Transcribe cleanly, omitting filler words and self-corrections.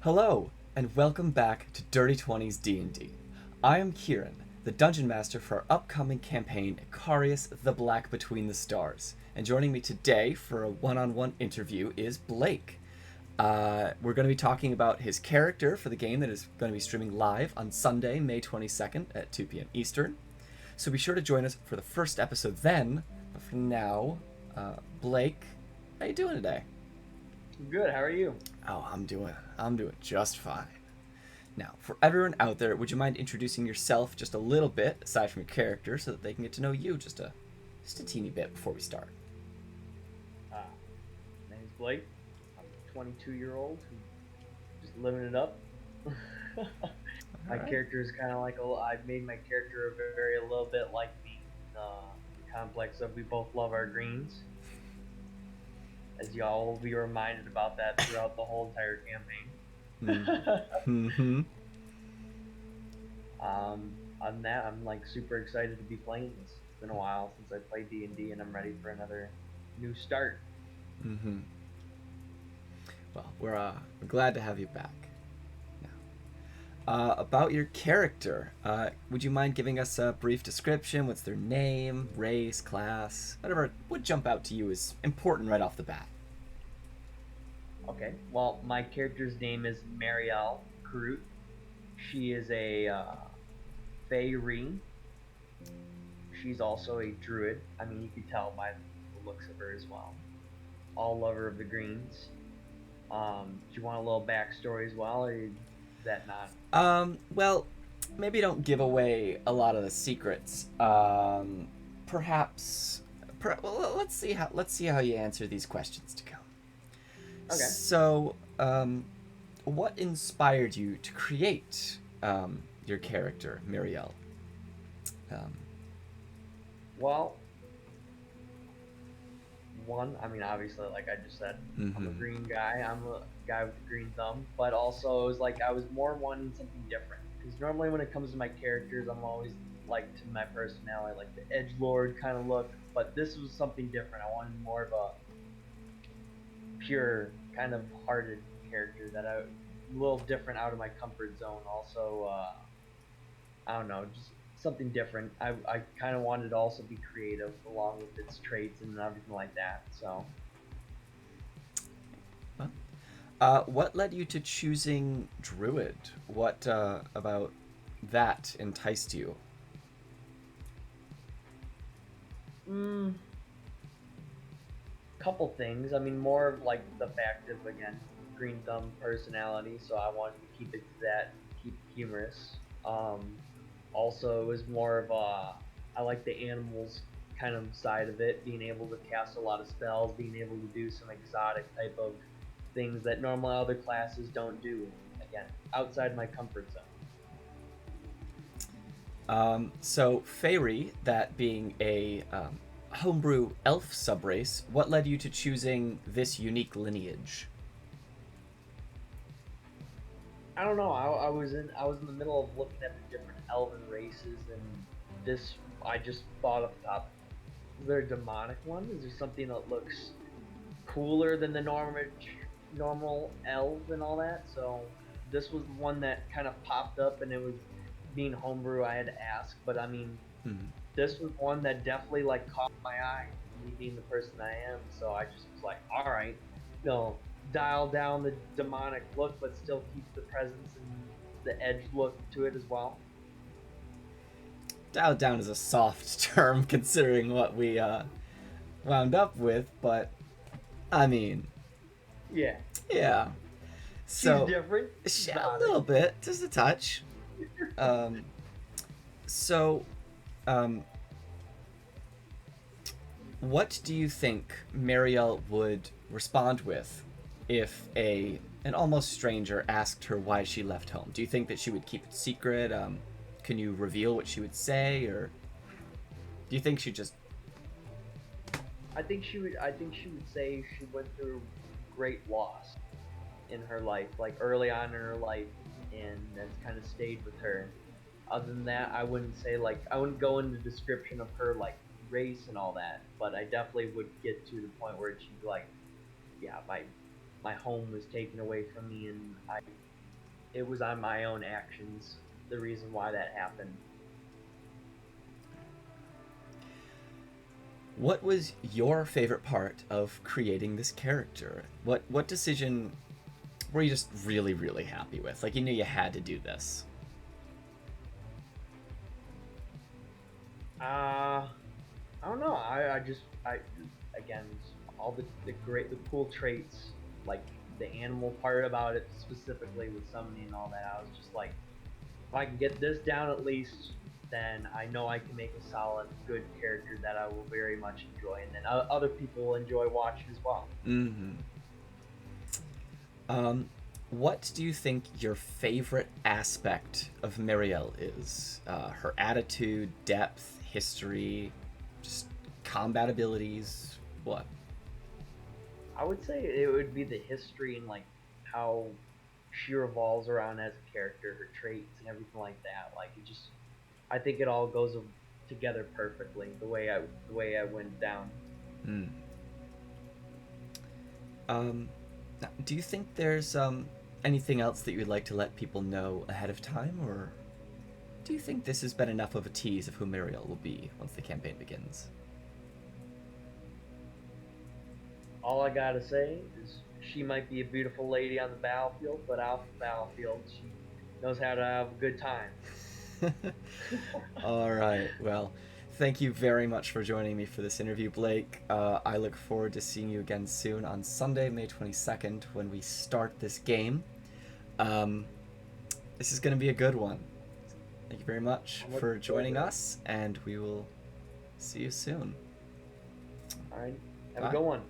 Hello, and welcome back to Dirty 20s D&D. I am Kieran, the Dungeon Master for our upcoming campaign, Icarius, the Black Between the Stars. And joining me today for a one-on-one interview is Blake. We're going to be talking about his character for the game that is going to be streaming live on Sunday, May 22nd at 2 p.m. Eastern. So be sure to join us for the first episode then. But for now, Blake, how you doing today? Good. How are you? Oh, I'm doing just fine. Now, for everyone out there, would you mind introducing yourself just a little bit, aside from your character, so that they can get to know you just a teeny bit before we start? My name's Blake. I'm a 22-year-old who's just living it up. My Alright. character is kind of like I've made my character a little bit like me. The complex of we both love our greens, as y'all will be reminded about that throughout the whole entire campaign. Mm-hmm. On that, I'm like super excited to be playing this. It's been a while since I played D&D, and I'm ready for another new start. Mm-hmm. Well, we're glad to have you back. Now, about your character, would you mind giving us a brief description? What's their name, race, class, whatever would jump out to you is important right off the bat. Okay, well, my character's name is Marielle Karut. She is a Feyre. She's also a druid. I mean, you can tell by the looks of her as well. All lover of the greens. Do you want a little backstory as well, or is that not? Well, maybe don't give away a lot of the secrets. Perhaps, well, let's see how you answer these questions to come. Okay. So, what inspired you to create your character, Muriel? Um, Well, I mean, obviously, like I just said, I'm a mm-hmm. green guy. I'm a guy with a green thumb. But also, it was like I was more wanting something different. Because normally, when it comes to my characters, I'm always like to my personality, like the edge lord kind of look. But this was something different. I wanted more of a pure, kind of hearted character that a little different out of my comfort zone. Also, I don't know, just something different. I kind of wanted to also be creative along with its traits and everything like that. So. Well, what led you to choosing Druid? What about that enticed you? Mm, Couple things. I mean, more of like the fact of again green thumb personality, so I wanted to keep it to that, keep it humorous. Also, it was more of a I like the animals kind of side of it, being able to cast a lot of spells, being able to do some exotic type of things that normally other classes don't do. Again, outside my comfort zone. So Fairy, that being a homebrew elf subrace, what led you to choosing this unique lineage? I don't know. I was in the middle of looking at the different elven races, and this I just thought off the top. Is there a demonic one? Is there something that looks cooler than the normal elves and all that? So this was one that kind of popped up, and it was being homebrew. I had to ask, but I mean, Hmm. this was one that definitely like caught my eye. Me being the person I am, so I just was like, all right, dial down the demonic look, but still keep the presence and the edge look to it as well. Dialed down is a soft term considering what we wound up with, but I mean, Yeah, yeah. she's So, different. She's a honest. little bit, just a touch. Um, so, um, what do you think Marielle would respond with if an almost stranger asked her why she left home? Do you think that she would keep it secret? Can you reveal what she would say, or do you think she just? I think she would. I think she would say she went through great loss in her life, like early on in her life, and that's kind of stayed with her. Other than that, I wouldn't say like I wouldn't go into description of her like race and all that, but I definitely would get to the point where she'd be like, yeah, my my home was taken away from me, and it was on my own actions the reason why that happened. What was your favorite part of creating this character? What decision were you just really really happy with? Like you knew you had to do this. Uh I don't know. I again, all the great the cool traits, like the animal part about it specifically with summoning and all that. I was just like, if I can get this down at least, then I know I can make a solid, good character that I will very much enjoy, and then other people will enjoy watching as well. Mm-hmm. Um, what do you think your favorite aspect of Miriel is? Her attitude, depth, history, just combat abilities. What? I would say it would be the history and like how she revolves around as a character, her traits and everything like that. Like it just, I think it all goes together perfectly the way I went down. Mm. Um, do you think there's anything else that you would like to let people know ahead of time, or do you think this has been enough of a tease of who Miriel will be once the campaign begins? All I gotta say is she might be a beautiful lady on the battlefield, but off the battlefield, she knows how to have a good time. All right. Well, thank you very much for joining me for this interview, Blake. I look forward to seeing you again soon on Sunday, May 22nd, when we start this game. Um, this is going to be a good one. Thank you very much I'm looking for forward joining to it. us, and we will see you soon. All right, have a Bye. good one.